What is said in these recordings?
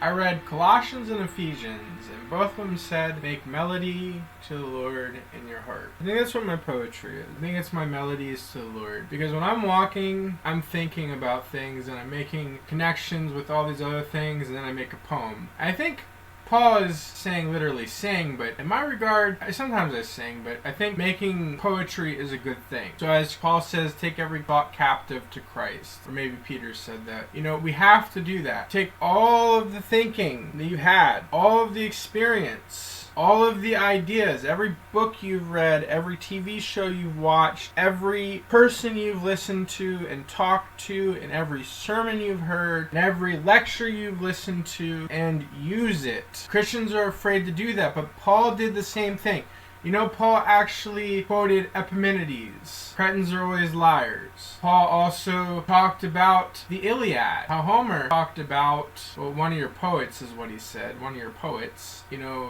I read Colossians and Ephesians, and both of them said, make melody to the Lord in your heart. I think that's what my poetry is. I think it's my melodies to the Lord. Because when I'm walking, I'm thinking about things, and I'm making connections with all these other things, and then I make a poem. I think Paul is saying literally sing, but in my regard, sometimes I sing, but I think making poetry is a good thing. So as Paul says, take every thought captive to Christ. Or maybe Peter said that. We have to do that. Take all of the thinking that you had, all of the experience, all of the ideas, every book you've read, every TV show you've watched, every person you've listened to and talked to, and every sermon you've heard, and every lecture you've listened to, and use it. Christians are afraid to do that, but Paul did the same thing. Paul actually quoted Epimenides. Cretans are always liars. Paul also talked about the Iliad. How Homer talked about, one of your poets is what he said. One of your poets.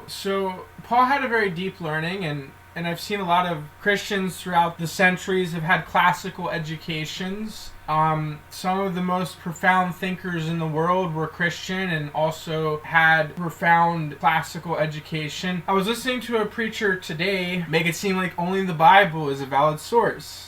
So Paul had a very deep learning, and I've seen a lot of Christians throughout the centuries have had classical educations. Some of the most profound thinkers in the world were Christian and also had profound classical education. I was listening to a preacher today make it seem like only the Bible is a valid source.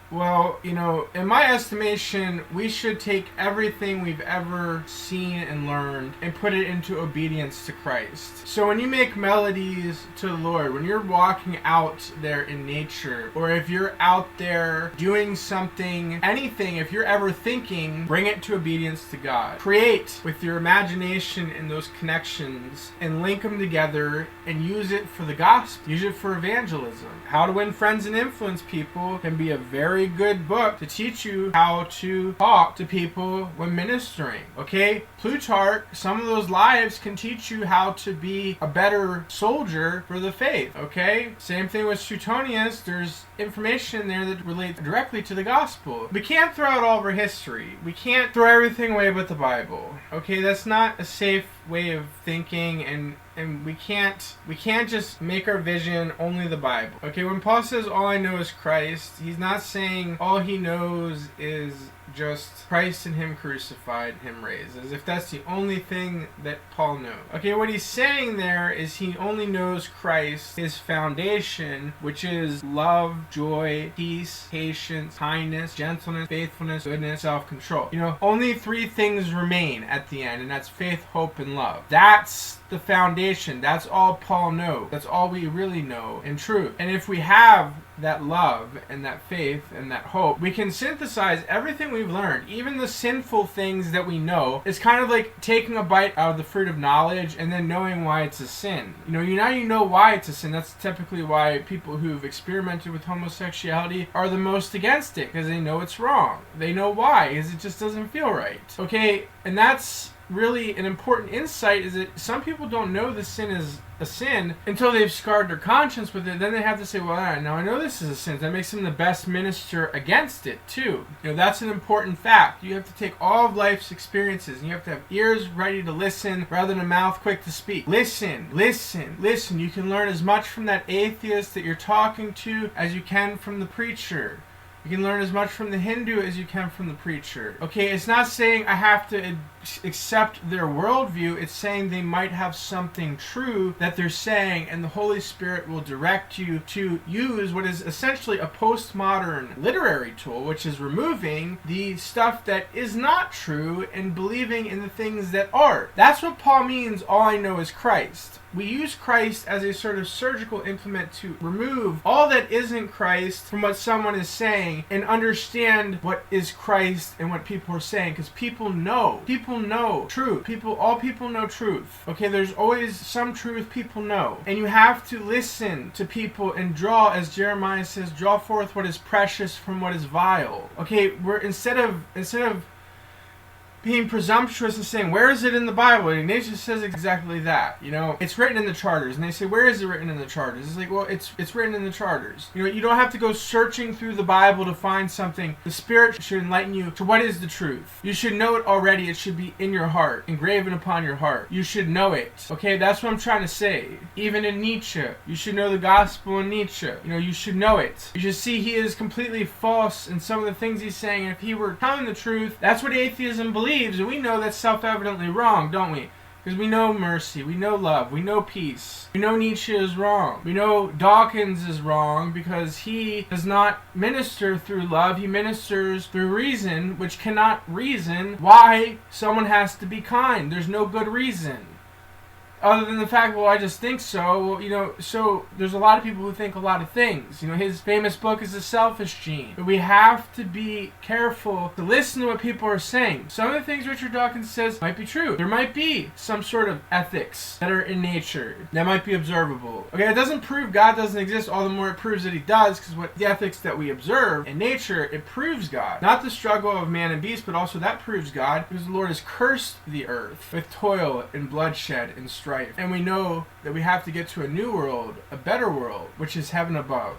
Well, in my estimation, we should take everything we've ever seen and learned and put it into obedience to Christ. So when you make melodies to the Lord, when you're walking out there in nature, or if you're out there doing something, anything, if you're ever thinking, bring it to obedience to God. Create with your imagination and those connections and link them together and use it for the gospel. Use it for evangelism. How to Win Friends and Influence People can be a very good book to teach you how to talk to people when ministering. Okay? Plutarch, some of those lives can teach you how to be a better soldier for the faith. Okay? Same thing with Suetonius. There's information in there that relates directly to the gospel. We can't throw out all of our history. We can't throw everything away but the Bible. Okay? That's not a safe way of thinking, and we can't just make our vision only the Bible. Okay, when Paul says all I know is Christ, he's not saying all he knows is just Christ and him crucified, him raised, as if that's the only thing that Paul knows. Okay, what he's saying there is he only knows Christ, his foundation, which is love, joy, peace, patience, kindness, gentleness, faithfulness, goodness, self-control. Only three things remain at the end, and that's faith, hope, and love. That's the foundation. That's all Paul knows. That's all we really know in truth. And if we have that love and that faith and that hope, we can synthesize everything we've learned, even the sinful things that we know. It's kind of like taking a bite out of the fruit of knowledge and then knowing why it's a sin. Now you know why it's a sin. That's typically why people who've experimented with homosexuality are the most against it, because they know it's wrong. They know why, because it just doesn't feel right. Okay, and that's really an important insight, is that some people don't know the sin is a sin until they've scarred their conscience with it. Then they have to say, well, all right, now I know this is a sin. That makes them the best minister against it too. That's an important fact. You have to take all of life's experiences and you have to have ears ready to listen rather than a mouth quick to speak. Listen. You can learn as much from that atheist that you're talking to as you can from the preacher. You can learn as much from the Hindu as you can from the preacher. Okay, it's not saying I have to accept their worldview. It's saying they might have something true that they're saying, and the Holy Spirit will direct you to use what is essentially a postmodern literary tool, which is removing the stuff that is not true and believing in the things that are. That's what Paul means, all I know is Christ. We use Christ as a sort of surgical implement to remove all that isn't Christ from what someone is saying and understand what is Christ and what people are saying, because people know truth. All people know truth. Okay, there's always some truth people know, and you have to listen to people and draw, as Jeremiah says, draw forth what is precious from what is vile. Okay, we're instead of being presumptuous and saying, where is it in the Bible? And Ignatius says exactly that. It's written in the charters. And they say, where is it written in the charters? It's like, well, it's written in the charters. You don't have to go searching through the Bible to find something. The Spirit should enlighten you to what is the truth. You should know it already. It should be in your heart, engraven upon your heart. You should know it. Okay, that's what I'm trying to say. Even in Nietzsche, you should know the gospel in Nietzsche. You should know it. You should see he is completely false in some of the things he's saying. And if he were telling the truth, that's what atheism believes. believes, and we know that's self-evidently wrong, don't we? Because we know mercy, we know love, we know peace. We know Nietzsche is wrong. We know Dawkins is wrong because he does not minister through love, he ministers through reason, which cannot reason why someone has to be kind. There's no good reason. Other than the fact, well, I just think so. Well, so there's a lot of people who think a lot of things. His famous book is The Selfish Gene. But we have to be careful to listen to what people are saying. Some of the things Richard Dawkins says might be true. There might be some sort of ethics that are in nature that might be observable. Okay, it doesn't prove God doesn't exist, all the more it proves that he does, because what the ethics that we observe in nature, it proves God. Not the struggle of man and beast, but also that proves God, because the Lord has cursed the earth with toil and bloodshed and strife. And we know that we have to get to a new world, a better world, which is heaven above.